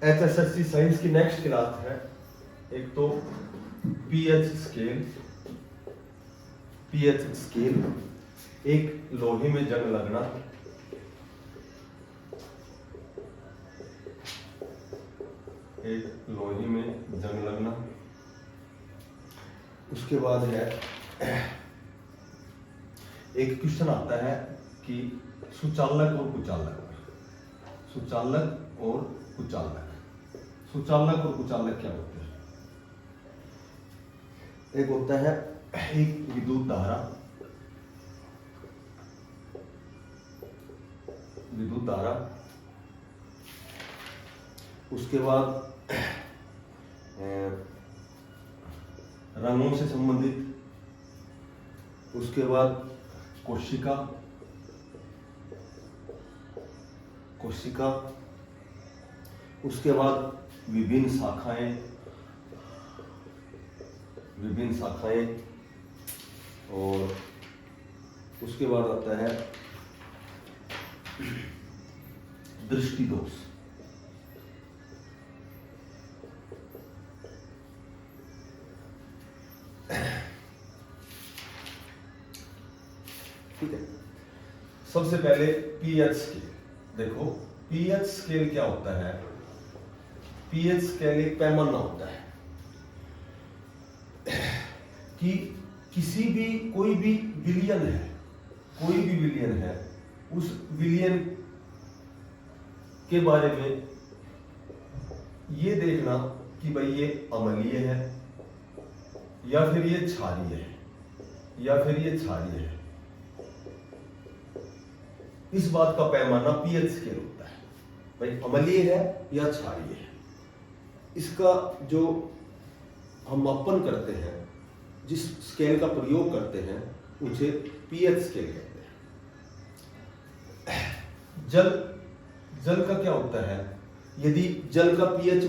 HSSC science की next class है। एक तो पीएच स्केल, एक लोहे में जंग लगना, उसके बाद है एक क्वेश्चन आता है कि सुचालक और कुचालक। सुचालक और कुचालक क्या होते हैं? एक होता है एक विद्युत धारा, उसके बाद रंगों से संबंधित, उसके बाद कोशिका, उसके बाद विभिन्न शाखाएं, और उसके बाद आता है दृष्टि दोष। ठीक है, सबसे पहले पीएच स्केल देखो। पीएच स्केल क्या होता है? पीएच स्केल एक पैमाना होता है कि कोई भी विलियन है, उस विलियन के बारे में ये देखना कि भाई ये अम्लीय है या फिर ये क्षारीय है, इस बात का पैमाना पीएच स्केल होता है। भाई अम्लीय है या क्षारीय है, इसका जो हम मापन करते हैं, जिस स्केल का प्रयोग करते हैं, उसे पीएच स्केल कहते हैं। जल का क्या होता है? यदि जल का पीएच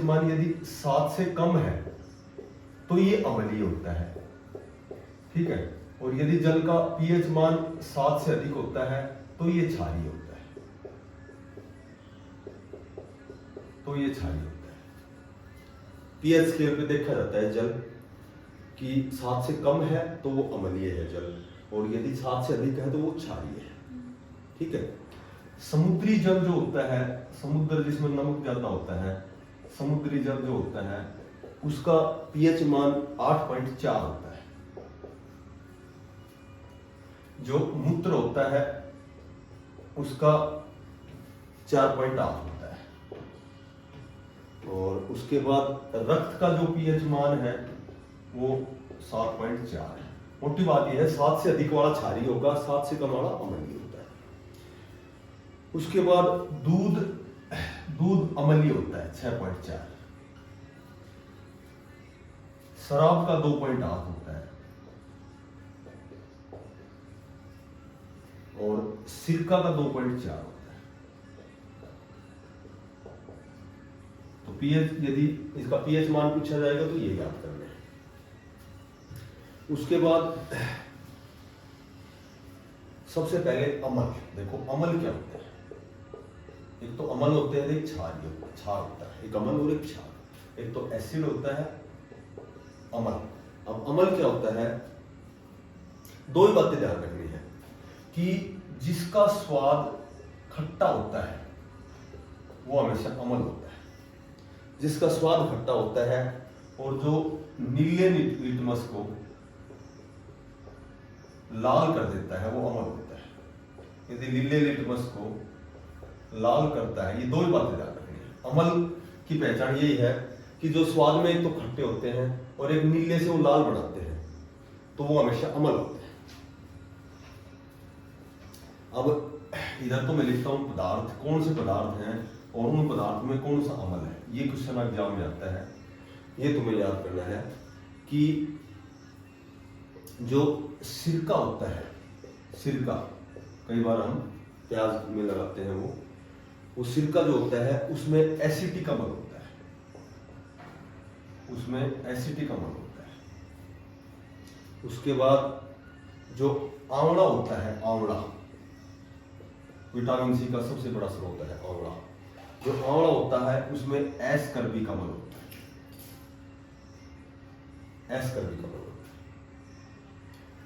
मान यदि 7 से कम है तो ये अम्लीय होता है, ठीक है। और यदि जल का पीएच मान 7 से अधिक होता है तो ये क्षारीय होता है, पीएच स्केल पे देखा जाता है जल कि 7 से कम है तो वो अम्लीय है जल, और यदि 7 से अधिक है तो वो क्षारीय है, ठीक है। समुद्री जल जो होता है, समुद्र जिसमें नमक ज्यादा होता है, समुद्री जल जो होता है उसका पीएच मान 8.4 होता है। जो मूत्र होता है उसका 4.8 होता है, और उसके बाद रक्त का जो पीएच मान है वो 7.4 है। मोटी बात यह है, 7 से अधिक वाला क्षारीय होगा, 7 से कम वाला अम्लीय होता है। उसके बाद दूध अम्लीय होता है 6.4, शराब का 2.8 होता है, और सिरका का 2.4 होता है। तो पीएच, यदि इसका पीएच मान पूछा जाएगा तो ये याद करना है। उसके बाद सबसे पहले अम्ल देखो, अम्ल क्या होता है? एक तो अम्ल होते हैं, एक क्षार होता है, एक अम्ल और एक क्षार। एक तो एसिड होता है, अम्ल। अब अम्ल क्या होता है? दो ही बातें ध्यान रखनी है कि जिसका स्वाद खट्टा होता है वो हमेशा अम्ल होता है, जिसका स्वाद खट्टा होता है, और जो नीले लिटमस को लाल कर देता है वो अम्ल होता है। यदि नीले लिटमस को लाल करता है, ये दो ही बातें ध्यान रखनी है। अम्ल की पहचान यही है कि जो स्वाद में एक तो खट्टे होते हैं और एक नीले से वो लाल बनाते हैं, तो वो हमेशा अम्ल होते हैं। अब इधर तो मैं लिखता हूं पदार्थ, कौन से पदार्थ हैं और उन पदार्थ में कौन सा अम्ल है, ये क्वेश्चन एग्जाम में आता है। ये तुम्हें याद करना है कि जो सिरका होता है, सिरका कई बार हम प्याज में लगाते हैं, वो सिरका जो होता है उसमें एसिटिक अम्ल होता है, उसके बाद जो आंवला होता है, आंवला विटामिन सी का सबसे बड़ा स्रोत है आंवला, जो आंवला होता है उसमें एस कर्विक अम्ल होता है, एस कर्विक अम्ल होता है।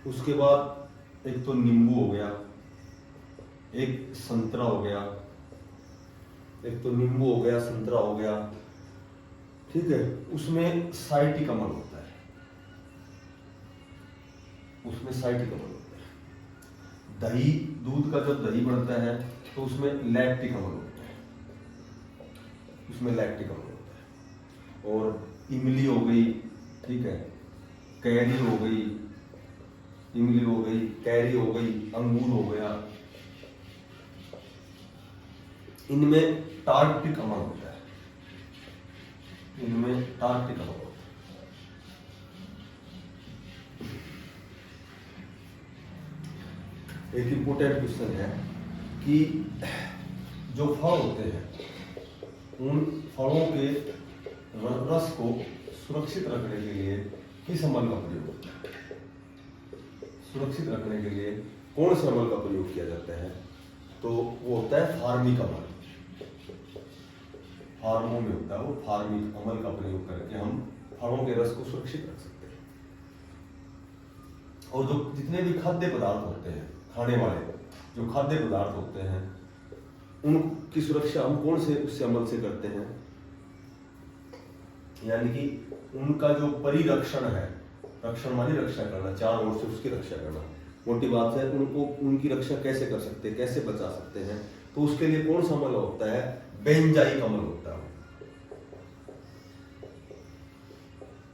उसके बाद एक तो नींबू हो गया, एक संतरा हो गया, एक तो नींबू हो गया, संतरा हो गया, ठीक है। उसमें साइटिक अम्ल होता है, उसमें साइटिक अम्ल होता है। दही, दूध का जब दही बनता है तो उसमें लैक्टिक अम्ल होता है, उसमें लैक्टिक अम्ल होता है। और इमली हो गई, ठीक है, कैरी हो गई, इमली हो गई, कैरी हो गई, अंगूर हो गया, इनमें टार्टिक अम्ल होता है, इनमें टार्टिक अम्ल होता है। एक इंपोर्टेंट क्वेश्चन है कि जो फल होते हैं उन फलों के रस को सुरक्षित रखने के लिए किस अम्ल का प्रयोग होता है? सुरक्षित रखने के लिए कौन से अम्ल का प्रयोग किया जाता है? तो वो होता है फार्मिक अम्ल। फार्मों में होता है वो फार्मिक अम्ल का प्रयोग करके हम फलों के रस को सुरक्षित रख सकते हैं। और जो जितने भी खाद्य पदार्थ होते हैं, खाने वाले जो खाद्य पदार्थ होते हैं, उनकी सुरक्षा हम कौन से उससे अमल से करते हैं? यानी कि उनका जो परिरक्षण है, रक्षण मानी रक्षा करना, चार ओर से उसकी रक्षा करना, मोटी बात है। उनको उनकी रक्षा कैसे कर सकते हैं, कैसे बचा सकते हैं? तो उसके लिए कौन सा अम्ल होता है? बेंजाइक अम्ल होता है,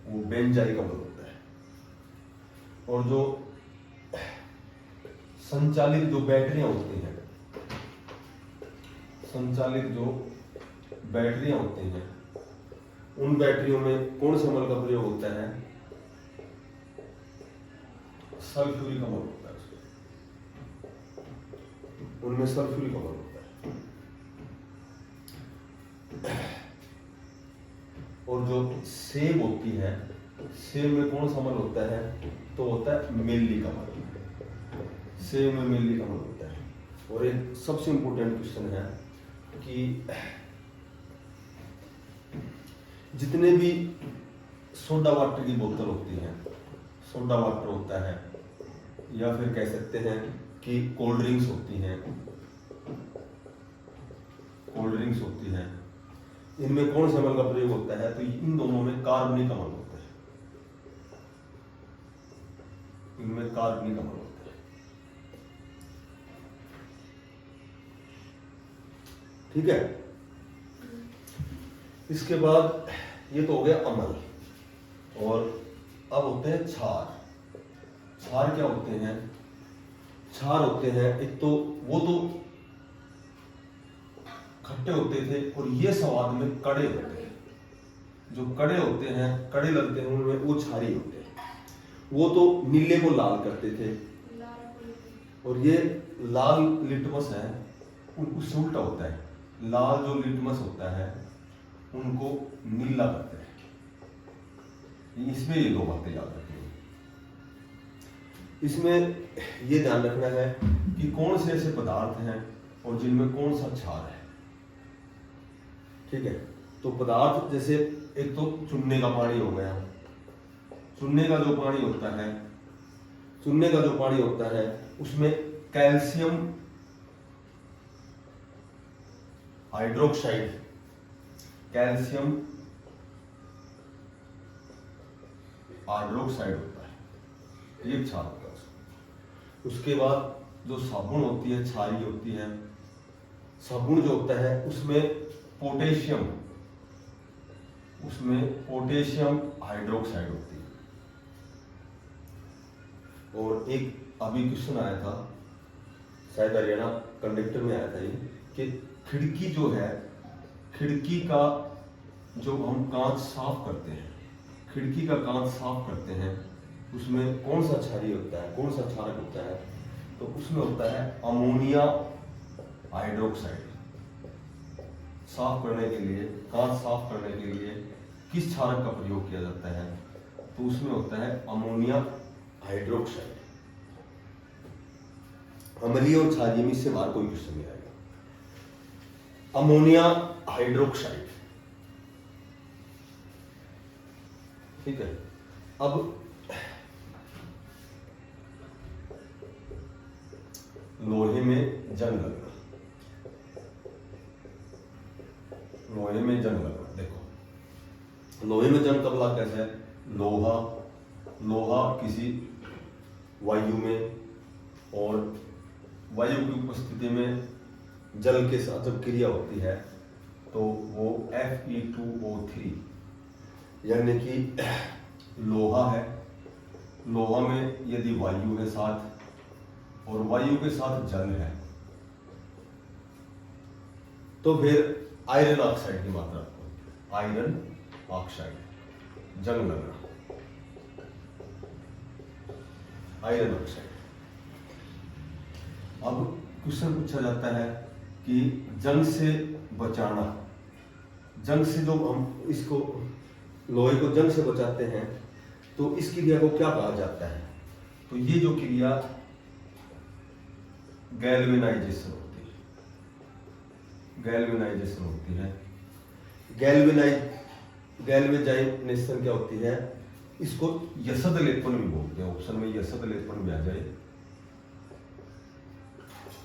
वो बेंजाइक अम्ल होता है। और जो संचालित जो बैटरियां होती हैं, संचालित जो बैटरियां होती हैं, उन बैटरियों में कौन से अम्ल का प्रयोग होता है? सल्फ्यूरिक अम्ल होता है, उनमें सल्फ्यूरिक अम्ल होता है। और जो सेब होती है, सेब में कौन सा अम्ल होता है? तो होता है मेलिक अम्ल, सेब में मेलिक अम्ल होता है। और एक सबसे इंपॉर्टेंट क्वेश्चन है कि जितने भी सोडा वाटर की बोतल होती है, सोडा वाटर होता है, या फिर कह सकते हैं कि कोल्ड ड्रिंक्स होती हैं, कोल्ड ड्रिंक्स होती हैं, इनमें कौन से अम्ल का प्रयोग होता है? तो इन दोनों में कार्बनिक अम्ल होता है, इनमें कार्बनिक अम्ल होता है। ठीक है। इसके बाद ये तो हो गया अम्ल। और अब होते हैं क्षार। क्षार क्या होते हैं? क्षार होते हैं, एक तो वो तो खट्टे होते थे और ये स्वाद में कड़े होते हैं। जो कड़े होते हैं, कड़े लगते हैं, उनमें वो क्षारी होते हैं। वो तो नीले को लाल करते थे, और ये लाल लिटमस है, उससे उल्टा होता है। लाल जो लिटमस होता है उनको नीला करते हैं। इसमें ये दो बातें याद रखनी है। इसमें ये ध्यान रखना है कि कौन से ऐसे पदार्थ हैं और जिनमें कौन सा क्षार है। ठीक है। तो पदार्थ जैसे एक तो चुनने का पानी हो गया। चुनने का जो पानी होता है, चुनने का जो पानी होता है उसमें कैल्शियम हाइड्रोक्साइड, कैल्शियम हाइड्रोक्साइड होता है, ये क्षार होता है। उसके बाद जो साबुन होती है, क्षारी होती है। साबुन जो होता है उसमें पोटेशियम, उसमें पोटेशियम हाइड्रोक्साइड होती है। और एक अभी क्वेश्चन आया था, शायद हरियाणा कंडक्टर में आया था ये, कि खिड़की जो है, खिड़की का जो हम कांच साफ करते हैं, खिड़की का कांच साफ करते हैं, उसमें कौन सा क्षारी होता है, कौन सा क्षारक होता है? तो उसमें होता है अमोनिया हाइड्रोक्साइड। साफ करने के लिए, कांच साफ करने के लिए किस क्षारक का प्रयोग किया जाता है? तो उसमें होता है अमोनिया हाइड्रोक्साइड। अम्लीय और क्षारीय में इससे बाहर कोई क्वेश्चन नहीं आएगा। Ammonia hydroxide. ठीक है, अब लोहे में जंग लगना, लोहे में जंग लगना। देखो लोहे में जंग कब लगा, कैसे है, लोहा किसी वायु में, और वायु की उपस्थिति में जल के साथ जब क्रिया होती है तो वो Fe2O3, यानी कि लोहा है, लोहा में यदि वायु है साथ और वायु के साथ जल है तो फिर आयरन ऑक्साइड की मात्रा, आयरन ऑक्साइड, जंग लगना, आयरन ऑक्साइड। अब क्वेश्चन पूछा जाता है कि जंग से बचाना, जंग से जो हम इसको लोहे को जंग से बचाते हैं तो इस क्रिया को क्या कहा जाता है, तो ये जो क्रिया गैल्वेनाइजेशन होती है, गैल्वेनाइजेशन होती है। गैल्वेनाइजेशन क्या होती है, इसको यसद लेपन भी बोलते हैं, ऑप्शन में यसद लेपन भी आ जाए,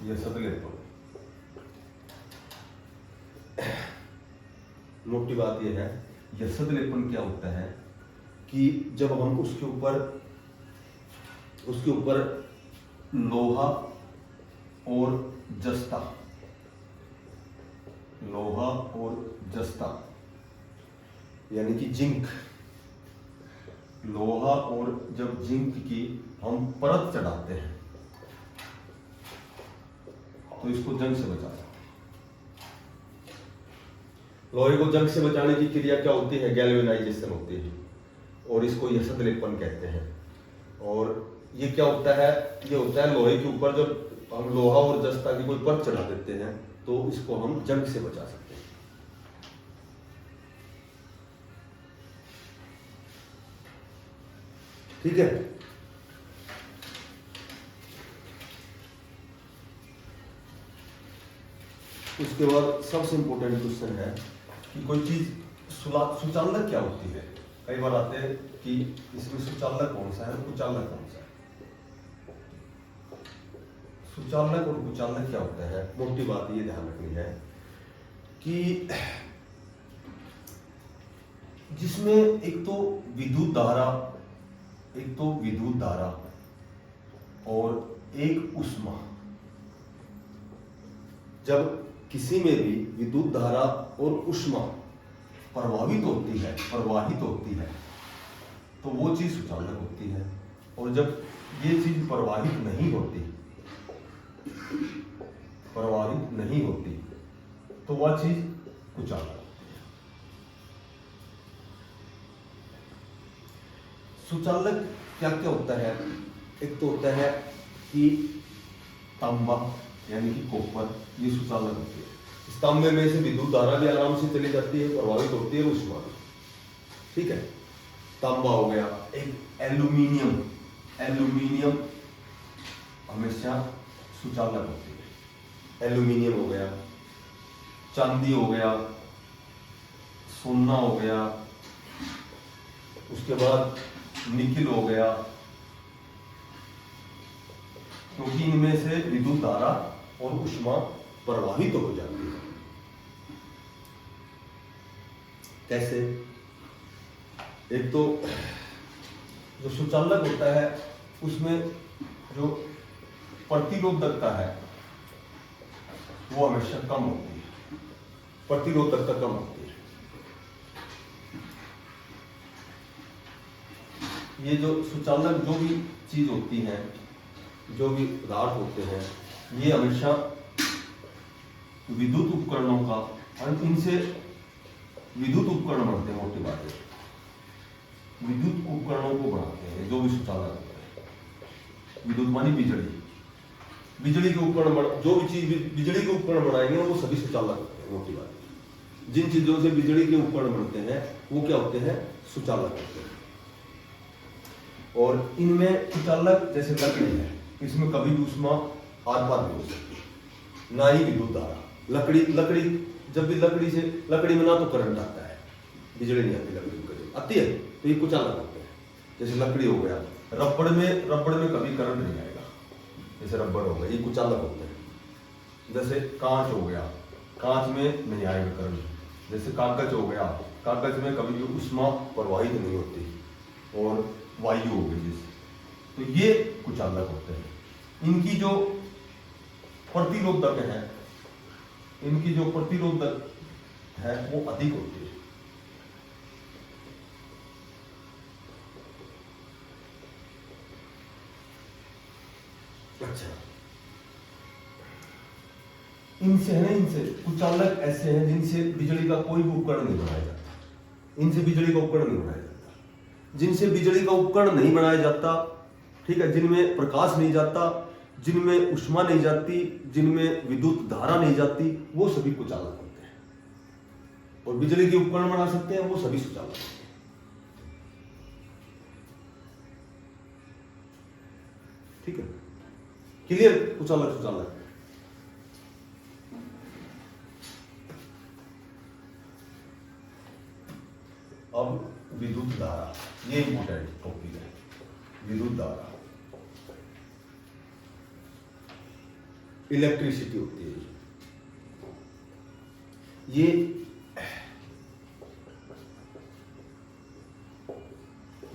यसद लेपन। मोटी बात यह है, यसद लेपन क्या होता है कि जब हम उसके ऊपर लोहा और जस्ता, लोहा और जस्ता यानी कि जिंक, लोहा और जब जिंक की हम परत चढ़ाते हैं तो इसको जंग से बचाते हैं। लोहे को जंग से बचाने की क्रिया क्या होती है, गैल्वेनाइजेशन होती है, और इसको यसद लेपन कहते हैं। और ये क्या होता है, ये होता है लोहे के ऊपर जब हम लोहा और जस्ता की कोई परत चढ़ा देते हैं तो इसको हम जंग से बचा सकते हैं। ठीक है, उसके बाद सबसे इंपॉर्टेंट क्वेश्चन है कि कोई चीज सुचालक क्या होती है। कई बार आते हैं कि इसमें सुचालक कौन सा है और कुचालक कौन सा है। सुचालक और कुचालक क्या होता है, मोटी बात ये ध्यान रखनी है कि जिसमें एक तो विद्युत धारा और एक उष्मा, जब किसी में भी विद्युत धारा और उष्मा प्रवाहित होती है तो वो चीज सुचालक होती है, और जब ये चीज प्रवाहित नहीं होती तो वह चीज कुचालक। सुचालक क्या क्या होता है, एक तो होता है कि तांबा यानी कि कॉपर, ये सुचालक होती है। इस तांबे में से विद्युत धारा भी आराम से चली जाती है, प्रभावित होती है उष्मा भी। ठीक है, तांबा हो गया। एक एल्यूमिनियम हमेशा सुचालक होती है, एल्यूमिनियम हो गया। चांदी हो गया, सोना हो गया, उसके बाद निकिल हो गया, क्योंकि इनमें से विद्युत धारा और उष्मा प्रवाहित हो जाती है। कैसे, एक तो जो सुचालक होता है उसमें जो प्रतिरोधकता है वो हमेशा कम होती है, प्रतिरोधकता कम होती है। ये जो सुचालक जो भी चीज होती है, जो भी पदार्थ होते हैं, ये हमेशा विद्युत उपकरणों का, और इनसे विद्युत उपकरण बनते हैं। मोटी बात है, विद्युत उपकरणों को बनाते हैं जो भी सुचालक होते हैं। विद्युत मानी बिजली के उपकरण, जो भी चीज बिजली के उपकरण बनाएंगे वो सभी सुचालक होते हैं। मोटी बात है, जिन चीजों से बिजली के उपकरण बनते हैं वो क्या होते हैं, सुचालक होते हैं। और इनमें सुचालक जैसे लकड़ी है, इसमें कभी भी उष्मा आर पार नहीं हो सकती, ना ही विद्युत धारा। लकड़ी जब भी लकड़ी में ना तो करंट आता है, बिजली नहीं आती, लकड़ी में कभी आती है तो ये कुचालक होते हैं। जैसे लकड़ी हो गया, रबड़ में कभी करंट नहीं आएगा, जैसे रबड़ हो गया, ये कुचालक होते हैं। जैसे कांच हो गया, कांच में नहीं आएगा करंट। जैसे कागज हो गया, कागज में कभी भी ऊष्मा प्रवाहित नहीं होती, और वायु हो गई जैसे, तो ये कुचालक होते हैं। इनकी जो प्रतिरोधक है, वो अधिक होती है। अच्छा, इनसे कुचालक ऐसे हैं जिनसे बिजली का कोई भी उपकरण नहीं बनाया जाता। इनसे बिजली का उपकरण नहीं बनाया जाता। जिनसे बिजली का उपकरण नहीं बनाया जाता, ठीक है, जिनमें प्रकाश नहीं जाता, जिनमें ऊष्मा नहीं जाती, जिनमें विद्युत धारा नहीं जाती, वो सभी कुचालक होते हैं। और बिजली के उपकरण बना सकते हैं, वो सभी सुचालक होते हैं। ठीक है, क्लियर? कुचालक। अब विद्युत धारा, ये इंपॉर्टेंट टॉपिक है। विद्युत धारा इलेक्ट्रिसिटी होती है, ये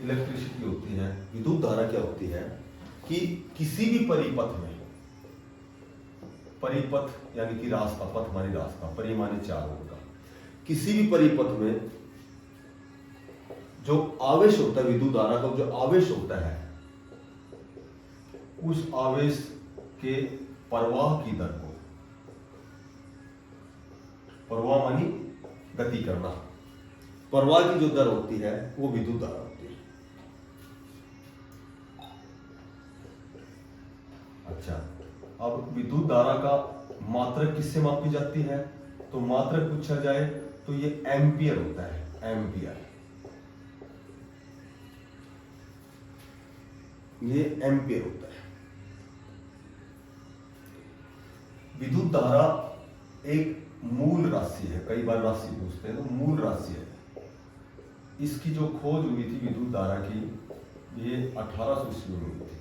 इलेक्ट्रिसिटी होती है। विद्युत धारा क्या होती है कि किसी भी परिपथ में, परिपथ यानी कि रास्ता, पथ मानी रास्ता, परि मानी चार होगा, किसी भी परिपथ में जो आवेश होता है, विद्युत धारा का जो आवेश होता है, उस आवेश के प्रवाह की दर को, प्रवाह मानी गति करना, प्रवाह की जो दर होती है वो विद्युत धारा होती है। अच्छा, अब विद्युत धारा का मात्रक किससे मापी जाती है? तो मात्रक पूछा जाए तो ये एम्पियर होता है, एम्पियर। ये एम्पियर होता है। विद्युत धारा एक मूल राशि है, कई बार राशि पूछते हैं तो मूल राशि है। इसकी जो खोज हुई थी विद्युत धारा की, ये 1800 ईस्वी में हुई थी,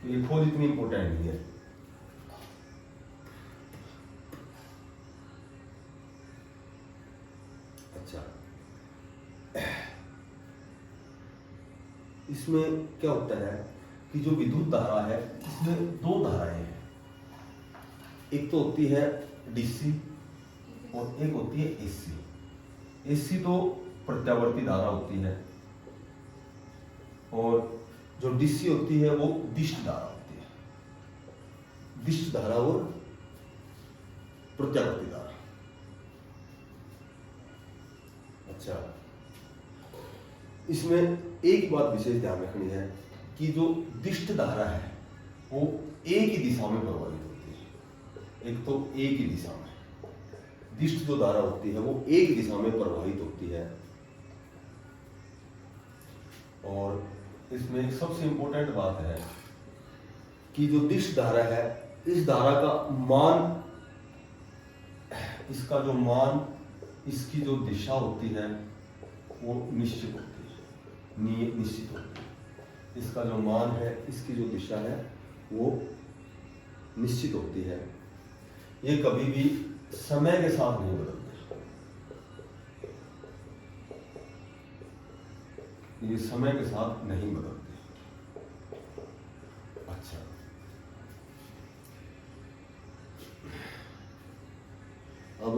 तो ये खोज इतनी इंपॉर्टेंट नहीं है। अच्छा, इसमें क्या होता है कि जो विद्युत धारा है, इसमें दो धाराएं हैं। एक तो होती है डीसी और एक होती है एसी। एसी तो प्रत्यावर्ती धारा होती है, और जो डीसी होती है वो दिष्ट धारा होती है। दिष्ट धारा और प्रत्यावर्ती धारा। अच्छा, इसमें एक बात विशेष ध्यान रखनी है कि जो दिष्ट धारा है वो एक ही दिशा में प्रवाहित होती है। एक तो एक ही दिशा में दिष्ट जो धारा होती है वो एक दिशा में प्रवाहित होती है। और इसमें एक सबसे इंपॉर्टेंट बात है कि जो दिष्ट धारा है, इस धारा का मान, इसका जो मान, इसकी जो दिशा होती है वो निश्चित होती है, निश्चित होती है। इसका जो मान है, इसकी जो दिशा है वो निश्चित होती है। ये कभी भी समय के साथ नहीं बदलते। ये समय के साथ नहीं बदलते। अच्छा, अब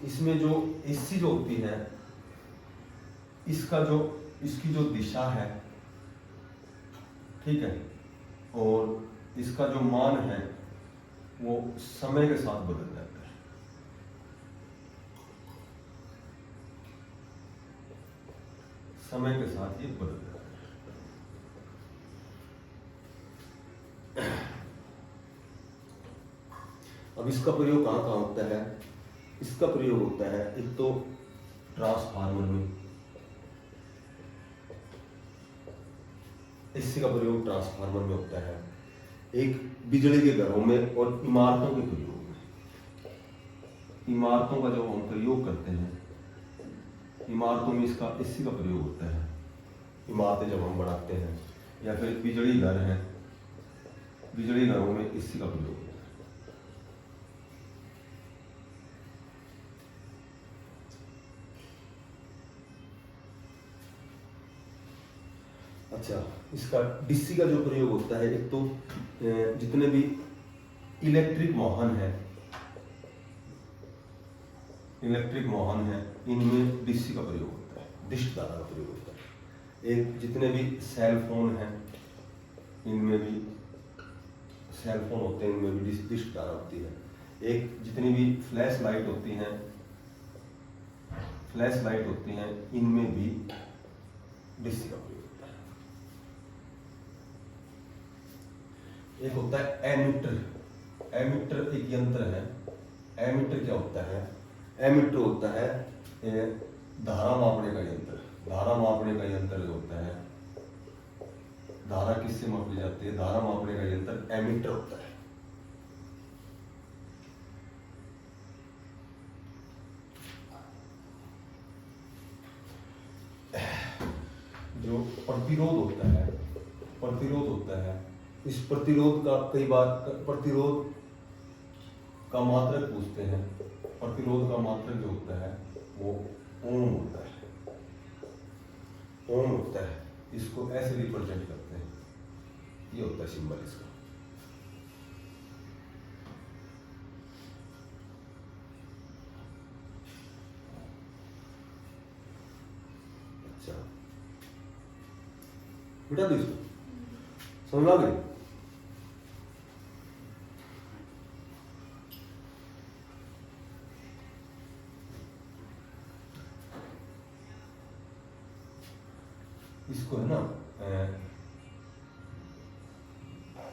इसमें जो एसी जो होती है, इसकी जो दिशा है, ठीक है, और इसका जो मान है वो समय के साथ बदल जाता है। समय के साथ ये बदल जाता है। अब इसका प्रयोग कहाँ कहाँ होता है? इसका प्रयोग होता है एक तो ट्रांसफार्मर में, एसी का प्रयोग ट्रांसफार्मर में होता है, एक बिजली के घरों में और इमारतों के प्रयोग में। इमारतों का जब हम प्रयोग करते हैं, इमारतों में इसका इसी का प्रयोग होता है। इमारतें जब हम बनाते हैं या फिर बिजली घर हैं, बिजली घरों में इसी का प्रयोग होता है। अच्छा, इसका डीसी का जो प्रयोग होता है, एक तो जितने भी इलेक्ट्रिक वाहन है, इलेक्ट्रिक वाहन है, इनमें डीसी का प्रयोग होता है, डिश धारा का प्रयोग होता है। एक जितने भी सेल फोन हैं, इनमें भी सेल फोन होते हैं, इनमें भी डिश धारा होती है। एक जितनी भी फ्लैश लाइट होती हैं, फ्लैश लाइट होती हैं, इनमें भी डीसी का प्रयोग होता है। एक होता है एमीटर। एमीटर एक यंत्र है। एमीटर क्या होता है? एमीटर होता है धारा मापने का यंत्र। धारा मापने का यंत्र जो होता है, धारा किससे मापी जाती है? धारा मापने का यंत्र एमीटर होता है। जो प्रतिरोध होता है, प्रतिरोध होता है, इस प्रतिरोध का कई बार प्रतिरोध का मात्रक पूछते हैं। प्रतिरोध का मात्रक जो होता है वो ओम होता है। ओम होता है, इसको ऐसे रिप्रेजेंट करते हैं, ये होता है सिंबल इसका। अच्छा बेटा, दो इसको समझ आ गई? इसको है ना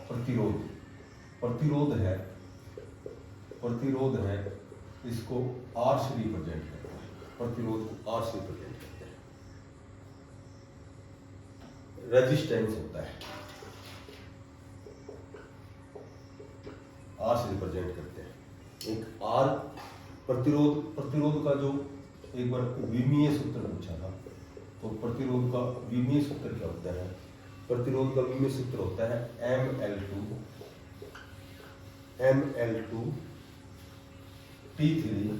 प्रतिरोध, प्रतिरोध है, प्रतिरोध है, इसको आर से रिप्रेजेंट करते हैं। प्रतिरोध को आर से रिप्रेजेंट करते हैं। रेजिस्टेंस होता है, आर से रिप्रेजेंट करते हैं। एक आर प्रतिरोध, प्रतिरोध का जो एक बार विमीय सूत्र पूछा था, तो प्रतिरोध का विमीय सूत्र क्या होता है? प्रतिरोध का विमीय सूत्र होता है Ml2 T3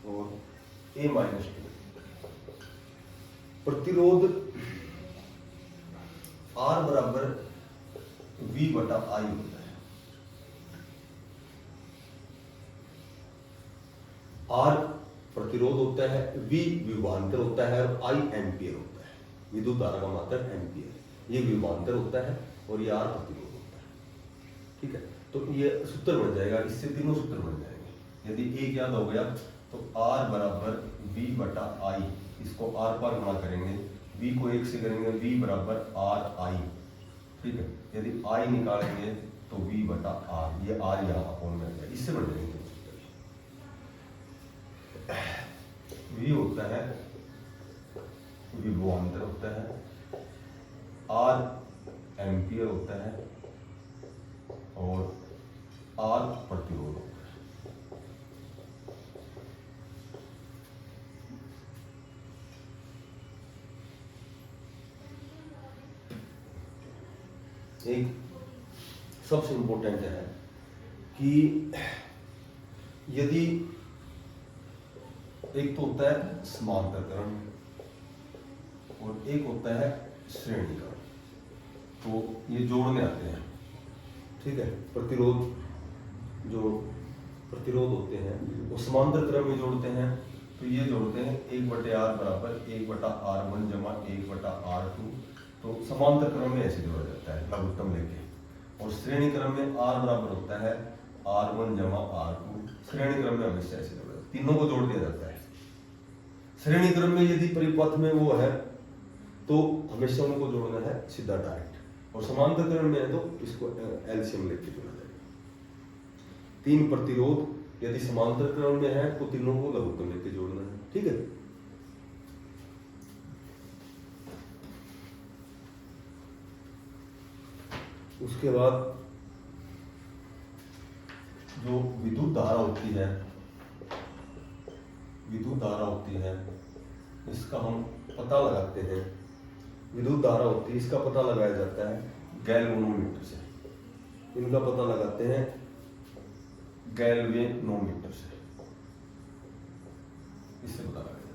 और A-2। प्रतिरोध R बराबर V बटा I होता है। R प्रतिरोध होता है, V विभवांतर होता है और I एम्पियर होता है। विद्युत धारा का मात्रक एम्पियर, ये विभवांतर होता है और ये R प्रतिरोध होता है। ठीक है, तो ये सूत्र बन जाएगा, इससे तीनों सूत्र बन जाएंगे। यदि एक याद हो गया तो R बराबर V बटा I, इसको R पर गुणा करेंगे, V को 1 से करेंगे, V बराबर R I। ठीक है, यदि I निकालेंगे तो V बटा R, ये R यहाँ अपोन में जाएगा, इससे बन जाएंगे। V होता है विभवांतर होता है, R एम्पियर होता है और R प्रतिरोध होता है। एक सबसे इंपॉर्टेंट है कि यदि एक तो होता है समांतरकरण और एक होता है श्रेणीकरण, तो ये जोड़ने आते हैं। ठीक है, प्रतिरोध जो प्रतिरोध होते हैं वो समांतर क्रम में जोड़ते हैं, तो ये जोड़ते हैं 1/r बराबर 1/r1 जमा 1/r2। तो समांतर क्रम में ऐसे जोड़ा जाता है लघुत्तम लेके, और श्रेणी क्रम में r बराबर होता है r1 जमा r2। श्रेणी क्रम में हमेशा ऐसे जोड़ा जाता है, तीनों को जोड़ दिया जाता है। श्रेणी क्रम में यदि परिपथ में वो है तो हमेशा उनको जोड़ना है सीधा डायरेक्ट, और समांतर क्रम में है तो इसको एलसीएम लेके जोड़ा जाएगा। 3 प्रतिरोध यदि समांतर क्रम में है तो तीनों को लघुत्तम लेके जोड़ना है। ठीक है, उसके बाद जो विद्युत धारा होती है, इसका हम पता लगाते हैं। विद्युत धारा होती है, इसका पता लगाया जाता है गैल्वेनोमीटर से। इनका पता लगाते हैं गैल्वेनोमीटर से, इससे पता लगाया जाता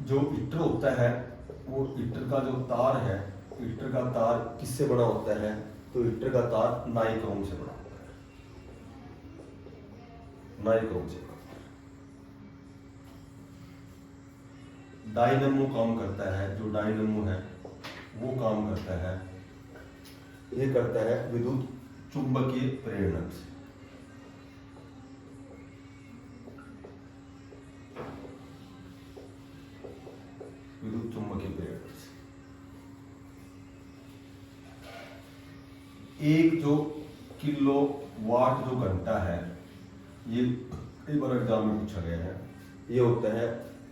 है। जो हीटर होता है, वो हीटर का जो तार है, हीटर का तार किससे बना होता है? तो हीटर का तार नाइक्रोम से बना होता है, नाइक्रोम से। डायनमो काम करता है, जो डायनमो है वो काम करता है, ये करता है विद्युत चुंबकीय प्रेरण से। विद्युत चुंबकीय प्रेरण से एक जो किलो वाट जो घंटा है, ये एक बार एग्जाम में पूछा गया है, ये होता है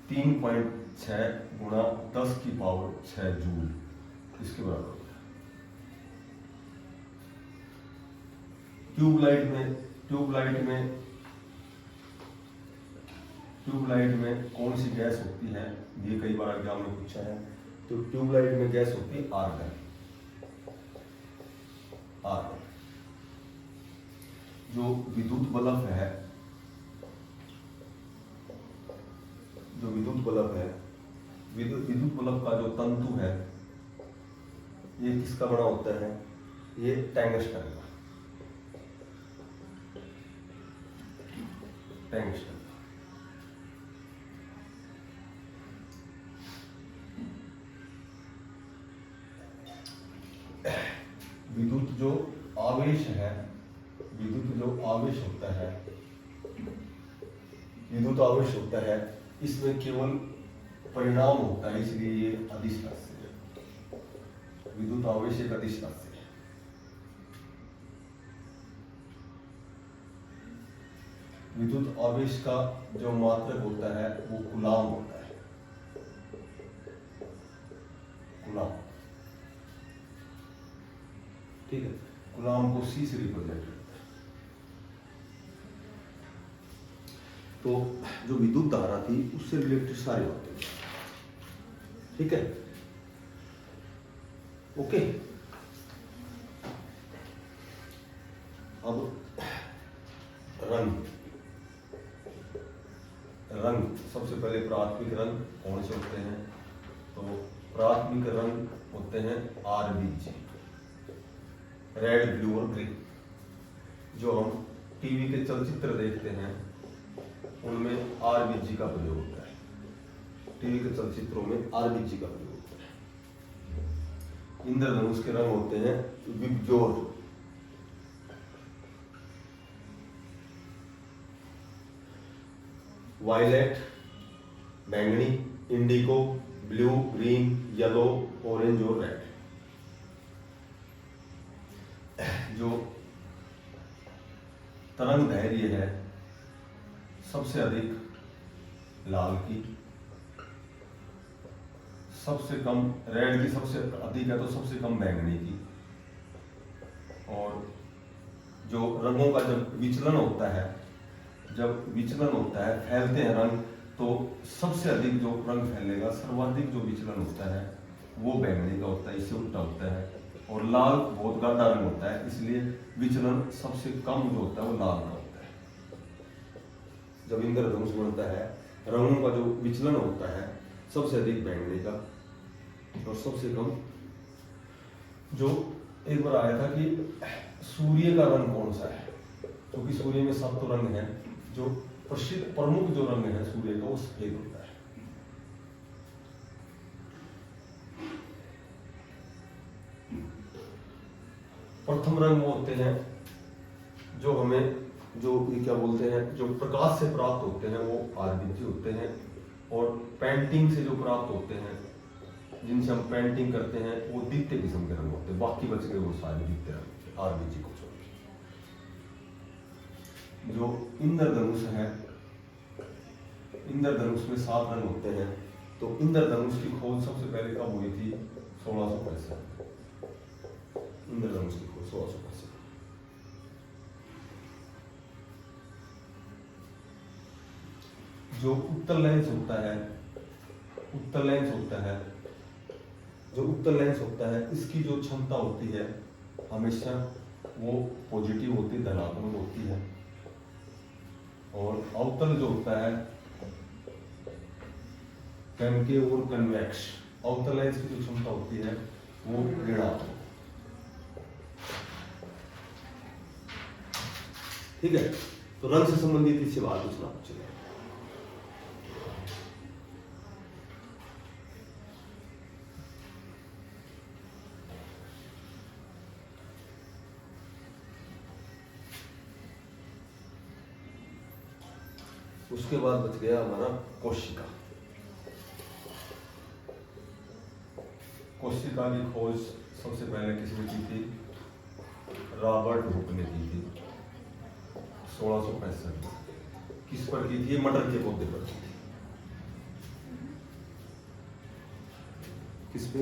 3.6 गुणा 10 की पावर 6 जूल, इसके बराबर होता है। ट्यूबलाइट में कौन सी गैस होती है, ये कई बार एग्जाम में पूछा है। तो ट्यूबलाइट में गैस होती है आर्गन। जो विद्युत बल्ब है, विद्युत बल्ब का जो तंतु है, ये किसका बना होता है? ये टंगस्टन का। विद्युत जो आवेश है, विद्युत आवेश होता है, इसमें केवल परिणाम होता है, इसलिए ये अदिश राशि है। विद्युत आवेश एक अदिश राशि है। विद्युत आवेश का जो मात्रक होता है वो कूलाम होता है, कूलाम। ठीक है, कूलाम को C से रिप्रेजेंट करता है। तो जो विद्युत धारा थी उससे रिलेटेड सारे होते हैं। ठीक है, ओके। अब रंग सबसे पहले प्राथमिक रंग कौन से होते हैं? तो प्राथमिक रंग होते हैं RBG, रेड, ब्लू और ग्रीन। जो हम टीवी के चलचित्र देखते हैं उनमें RBG का प्रयोग होता है। टीवी के चलचित्रों में RBG का प्रयोग होता है। इंद्रधनुष के रंग होते हैं विबजोर, वायलेट, बैंगनी, Indigo, blue, green, yellow, orange और रेड। जो तरंग दैर्घ्य है सबसे अधिक लाल की, सबसे कम रेड की, सबसे अधिक है तो सबसे कम बैंगनी की। और जो रंगों का जब विचलन होता है, फैलते हैं रंग, तो सबसे अधिक जो रंग फैलेगा, सर्वाधिक जो विचलन होता है वो बैंगनी का होता है, इससे उल्टा होता है। और लाल बहुत गाढ़ा रंग होता है, इसलिए विचलन सबसे कम जो होता है वो लाल का होता है। जब इंद्रधनुष बनता है, रंगों का जो विचलन होता है सबसे अधिक बैंगनी का और सबसे कम। जो एक बार आया था कि सूर्य का रंग कौन सा है, क्योंकि सूर्य में 7 रंग हैं। जो प्रसिद्ध प्रमुख जो रंग है सूर्य का वो सफेद होता है। प्रथम रंग वो होते हैं जो हमें, जो ये क्या बोलते हैं, जो प्रकाश से प्राप्त होते हैं वो RBG होते हैं। और पेंटिंग से जो प्राप्त होते हैं, जिनसे हम पेंटिंग करते हैं, वो द्वितीय किस्म के रंग होते हैं। बाकी बच गए वो सारे द्वितीय रंग RBG को छोड़ के। जो इंद्रधनुष है, इंद्रधनुष में 7 रंग होते हैं। तो इंद्रधनुष की खोज सबसे पहले कब हुई थी? 1665। इंद्रधनुष की खोज 1665। जो उत्तल लेंस होता है, उत्तल लेंस होता है, जो उत्तल लेंस होता है इसकी जो क्षमता होती है हमेशा वो पॉजिटिव होती है, धनात्मक होती है। और अवतल जो होता है कनकेव और कन्वेक्स, अवतल लेंस की जो क्षमता होती है वो ऋणात्मक। ठीक है, तो रंग से संबंधित इसी बात पूछना चलिए। उसके बाद बच गया हमारा कोशिका। कोशिका की खोज सबसे पहले किसने की थी? रॉबर्ट हुक ने की थी 1665 में। किस पर की थी? मटर के पौधे पर की थी। किस पे?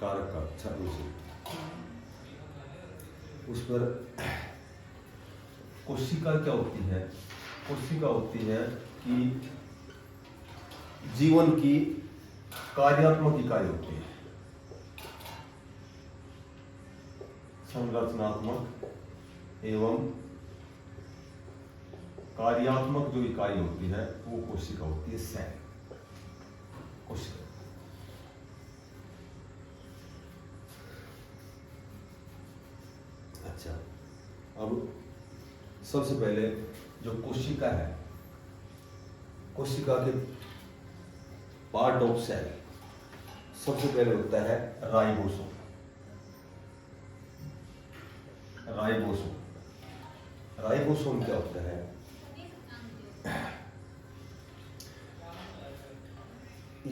कारक का, अच्छा उस पर। कोशिका क्या होती है? कोशिका होती है कि जीवन की कार्यात्मक इकाई होती है, संरचनात्मक एवं कार्यात्मक जो इकाई होती है वो कोशिका होती है, सेल, कोशिका। अच्छा, अब सबसे पहले जो कोशिका है, कोशिका के पार्ट ऑफ सेल सबसे पहले होता है राइबोसोम। राइबोसोम, राइबोसोम क्या होता है?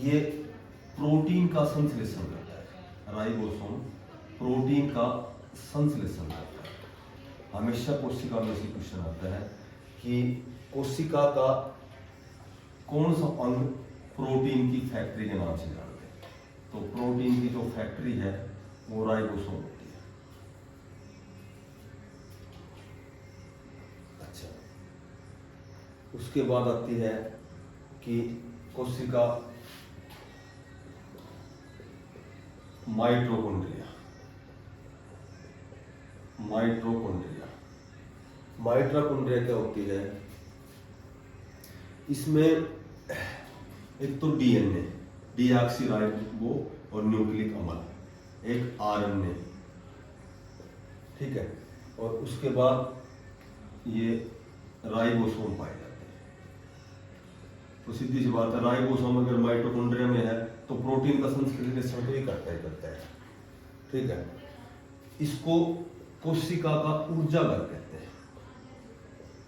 ये प्रोटीन का संश्लेषण करता है। राइबोसोम प्रोटीन का संश्लेषण करता है। हमेशा कोशिका में से क्वेश्चन आता है कि कोशिका का कौन सा अंग प्रोटीन की फैक्ट्री के नाम से जानते हैं? तो प्रोटीन की जो फैक्ट्री है वो राइबोसोम होती है। अच्छा, उसके बाद आती है कि कोशिका माइटोकॉन्ड्रिया। माइटोकॉन्ड्रिया, माइटोकॉन्ड्रिया क्या होती है? इसमें एक तो डीएनए, डीऑक्सीराइबो और न्यूक्लिक अम्ल, एक आरएनए, ठीक है, और उसके बाद ये राइबोसोम पाए जाते हैं। तो सीधी सी बात है, राइबोसोम अगर माइटोकॉन्ड्रिया में है तो प्रोटीन का संश्लेषण तो ही करता है, ठीक है। इसको कोशिका का ऊर्जागर कहते हैं।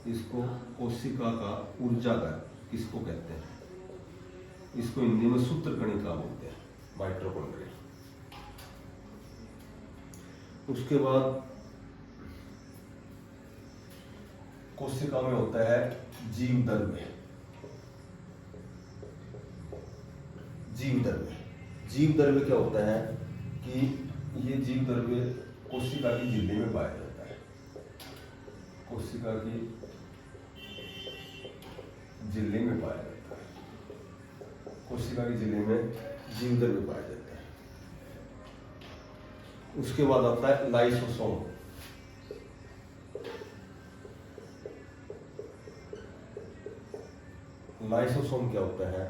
इसको कोशिका का ऊर्जागर किसको कहते हैं? इसको हिंदी में सूत्रकणिका बोलते हैं, माइटोकॉन्ड्रिया। उसके बाद कोशिका में होता है जीव द्रव्य। जीव द्रव्य, जीव द्रव्य क्या होता है कि ये जीव द्रव्य कोशिका की झिल्ली में पाया जाता है। कोशिका की झिल्ली में पाया जाता है। कोशिका की झिल्ली में जीव द्रव्य पाया जाता है। उसके बाद आता है लाइसोसोम। लाइसोसोम क्या होता है?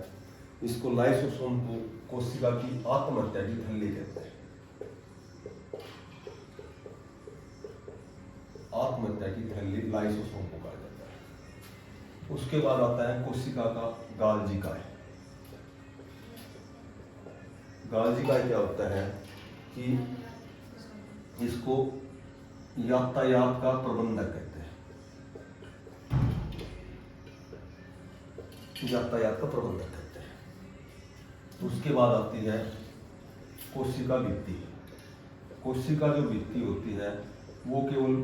इसको लाइसोसोम को कोशिका की आत्महत्या की थैली कहते हैं। आत्महत्या की थैली लाइसोसोम को कहा जाता है। उसके बाद आता है कोशिका का गाल्जी काय। गाल्जी काय क्या होता है कि इसको यातायात का प्रबंधक कहते हैं। यातायात का प्रबंधक कहते हैं। उसके बाद आती है कोशिका भित्ति। कोशिका जो भित्ति होती है वो केवल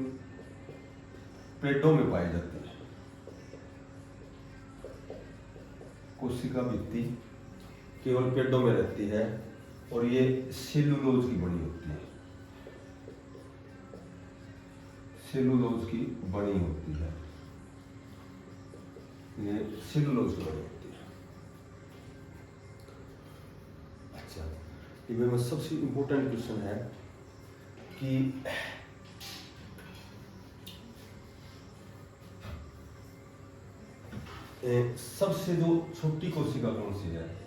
पेटों में पाई जाती है। कोशिका भित्ति केवल पेटों में रहती है और ये सेलुलोज की बनी होती है। सेलुलोज की बनी होती है। ये सेलुलोज की बनी होती है। अच्छा, ये में सबसे इम्पोर्टेंट क्वेश्चन है कि सबसे जो छोटी कोशिका कौन सी है?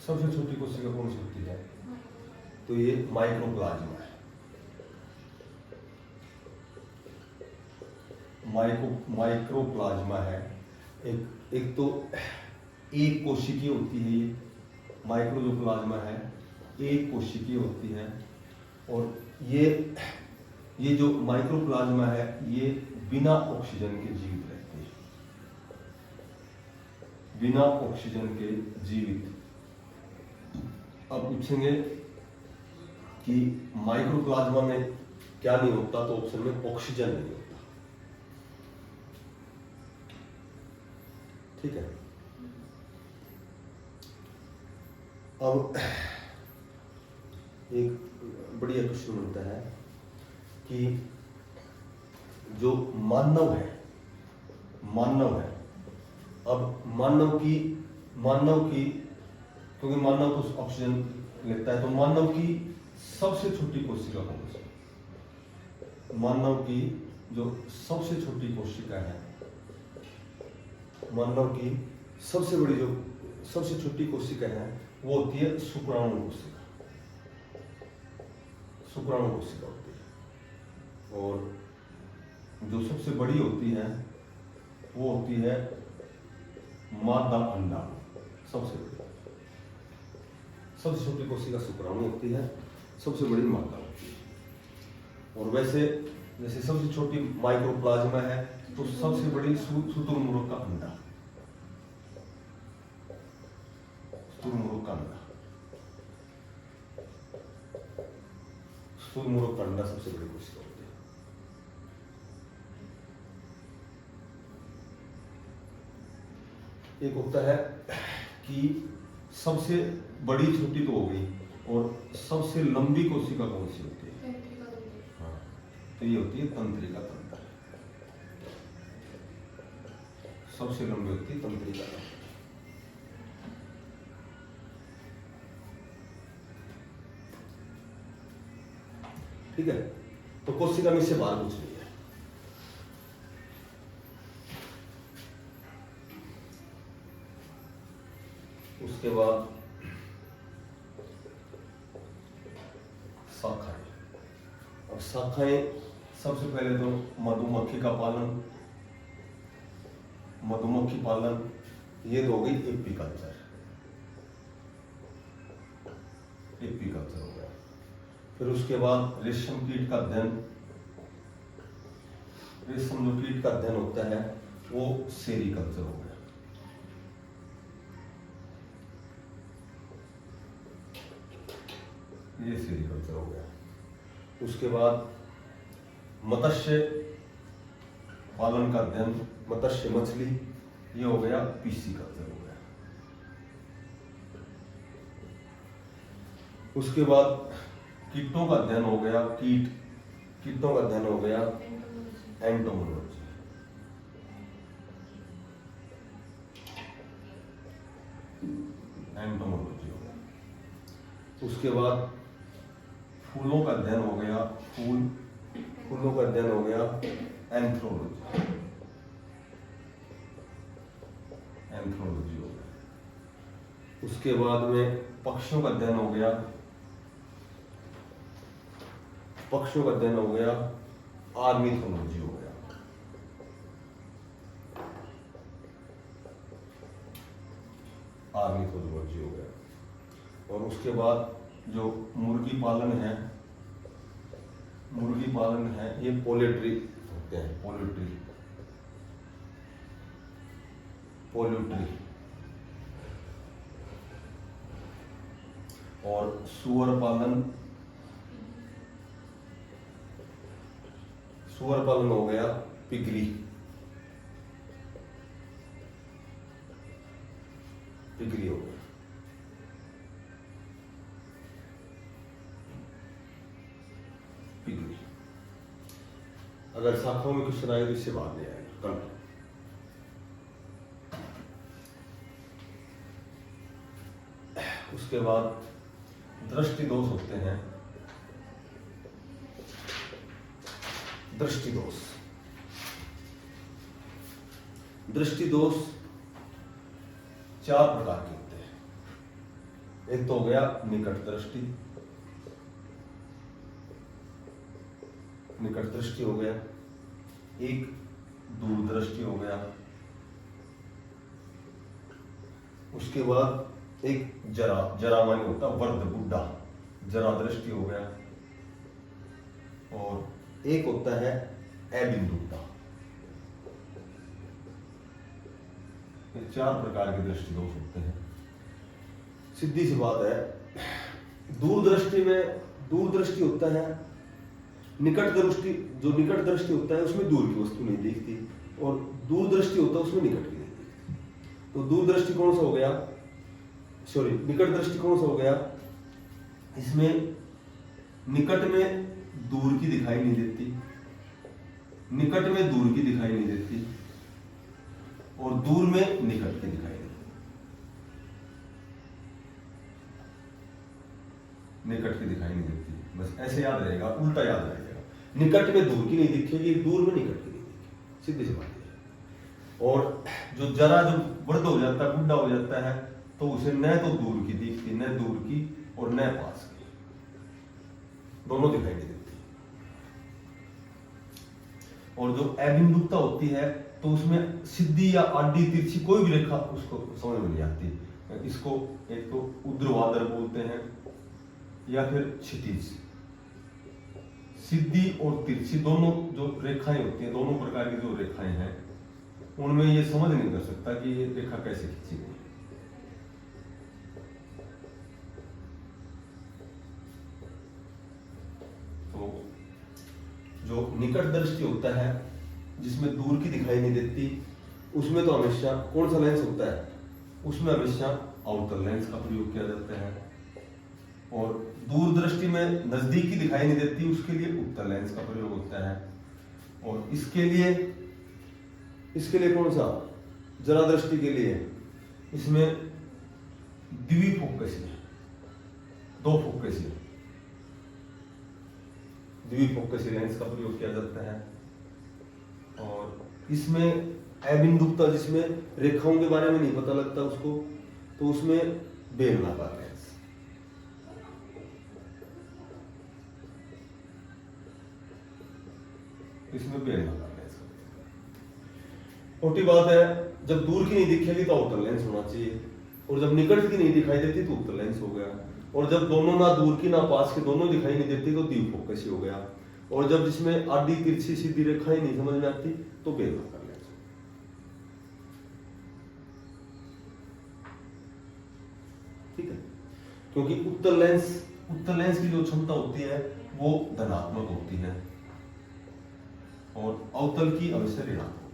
सबसे छोटी कोशिका कौन सी होती है? तो ये माइक्रोप्लाज्मा है। माइक्रोप्लाज्मा है। एक तो एक कोशिकीय होती है ये, माइक्रो जो प्लाज्मा है एक कोशिकीय होती है। और ये जो माइक्रोप्लाज्मा है ये बिना ऑक्सीजन के जीवित रहते हैं, बिना ऑक्सीजन के जीवित। अब पूछेंगे कि माइक्रोप्लाज्मा में क्या नहीं होता, तो ऑप्शन में ऑक्सीजन नहीं होता। ठीक है। अब एक बढ़िया क्वेश्चन होता है कि जो मानव है, अब मानव की क्योंकि मानव तो ऑक्सीजन लेता है, तो मानव की सबसे छोटी कोशिका कौन सी? मानव की जो सबसे छोटी कोशिका है, मानव की सबसे बड़ी जो सबसे छोटी कोशिका है वो होती है शुक्राणु कोशिका। शुक्राणु कोशिका होती है। और जो सबसे बड़ी होती है वो होती है मादा अंडाणु। सबसे छोटी कोशिका शुक्राणु होती है, सबसे बड़ी मादा होती है। और वैसे जैसे सबसे छोटी माइक्रोप्लाज्मा है, तो सबसे बड़ी शुतुरमुर्ग का अंडा, शुतुरमुर्ग का अंडा सबसे बड़ी कोशिका होती है। एक होता है कि सबसे बड़ी छोटी तो हो गई, और सबसे लंबी कोशिका कौन सी होती है? हाँ, तो ये होती है तंत्रिका तंत्र। सबसे लंबी होती है तंत्रिका तंत्र। ठीक है। तो कोशिका में से बाहर कुछ नहीं है। उसके बाद शाखाएं। अब शाखाएं सबसे पहले तो मधुमक्खी का पालन, मधुमक्खी पालन, ये तो हो गई एपीकल्चर। एपीकल्चर हो गया। फिर उसके बाद रेशम कीट का अध्ययन, रेशम जो कीट का अध्ययन होता है वो सेरीकल्चर हो गया। ये सेरीकल्चर हो गया। उसके बाद मत्स्य पालन का अध्ययन, मत्स्य मछली, ये हो गया पीसीकल्चर हो गया। उसके बाद कीटों का अध्ययन हो गया, कीटों का अध्ययन हो गया एंटोमोलॉजी। एंटोमोलॉजी हो गया। उसके बाद फूलों का अध्ययन हो गया, फूलों का अध्ययन हो गया एंथ्रोलॉजी। एंथ्रोलॉजी हो गया। उसके बाद में पक्षियों का अध्ययन हो गया, पक्षियों का अध्ययन हो गया ऑर्निथोलॉजी हो गया। ऑर्निथोलॉजी हो गया। और उसके बाद जो मुर्गी पालन है, ये पोल्ट्री होते हैं, पोल्ट्री। और सुअर पालन हो गया पिगरी हो गया। पिगरी। अगर शाखाओं में क्वेश्चन आए तो इससे बाद में आएगा। कलर। उसके बाद दृष्टि दोष होते हैं। दृष्टि दोष, दृष्टि दोष 4 प्रकार के होते हैं। एक तो हो गया निकट दृष्टि, निकट दृष्टि हो गया, एक दूर दृष्टि हो गया, उसके बाद एक जरा, जरा मानी होता वृद्ध बुढ़ा, जरा दृष्टि हो गया, और एक होता है अबिंदुता। ये 4 प्रकार के दृष्टि दोष होते हैं। सीधी सी बात है, दूरदृष्टि में दूरदृष्टि होता है, निकट दृष्टि, जो निकट दृष्टि होता है उसमें दूर की वस्तु नहीं दिखती, और दूरदृष्टि होता है उसमें निकट की नहीं दिखती। तो दूरदृष्टि कौन सा हो गया, सॉरी निकट दृष्टि कौन सा हो गया, इसमें निकट में दूर की दिखाई नहीं देती, निकट में दूर की दिखाई नहीं देती, और दूर में निकट की दिखाई नहीं देती, निकट की दिखाई नहीं देती। बस ऐसे याद रहेगा, उल्टा याद रहेगा। निकट में दूर की नहीं दिखेगी, दूर में निकट की नहीं दिखेगी, सीधी सी बात है। और जो जरा जो वृद्ध हो जाता है, बुढ़ा हो जाता है, तो उसे न तो दूर की दिखती, न दूर की और न पास की, दोनों दिखाई नहीं देती। और जो अबिंदुता होती है, तो उसमें सीधी या आडी तिरछी कोई भी रेखा उसको समझ में नहीं आती। इसको एक तो ऊर्ध्वाधर बोलते हैं या फिर क्षितिज। सीधी और तिरछी दोनों जो रेखाएं होती हैं, दोनों प्रकार की जो रेखाएं हैं, उनमें ये समझ नहीं कर सकता कि ये रेखा कैसे खींची गई। तो जो निकट दृष्टि होता है, जिसमें दूर की दिखाई नहीं देती, उसमें तो हमेशा कौन सा लेंस होता है, उसमें हमेशा आउटर लेंस का प्रयोग किया जाता है। और दूर दृष्टि में नजदीक की दिखाई नहीं देती, उसके लिए उत्तर लेंस का प्रयोग होता है। और इसके लिए कौन सा, जरा दृष्टि के लिए इसमें द्विफोकसीय, 2 फोकसीय, द्विफोकसीय लेंस का प्रयोग किया जाता है। और इसमें अबिंदुता, जिसमें रेखाओं के बारे में नहीं पता लगता उसको, तो उसमें बेलनाकार लेंस। इसमें बेलनाकार लेंस। छोटी बात है, जब दूर की नहीं दिखेगी तो आउटर लेंस होना चाहिए, और जब निकट की नहीं दिखाई देती तो उत्तर लेंस हो गया, और जब दोनों ना दूर की ना पास की दोनों दिखाई नहीं देती तो द्विफोकसी हो गया, और जब जिसमें आडी तिरछी सीधी रेखाएं नहीं समझ में आती तो बेलनाकार लेंस। ठीक है, क्योंकि उत्तर लेंस की जो क्षमता होती है वो धनात्मक होती है, और अवतल की अवश्य ऋणात्मक।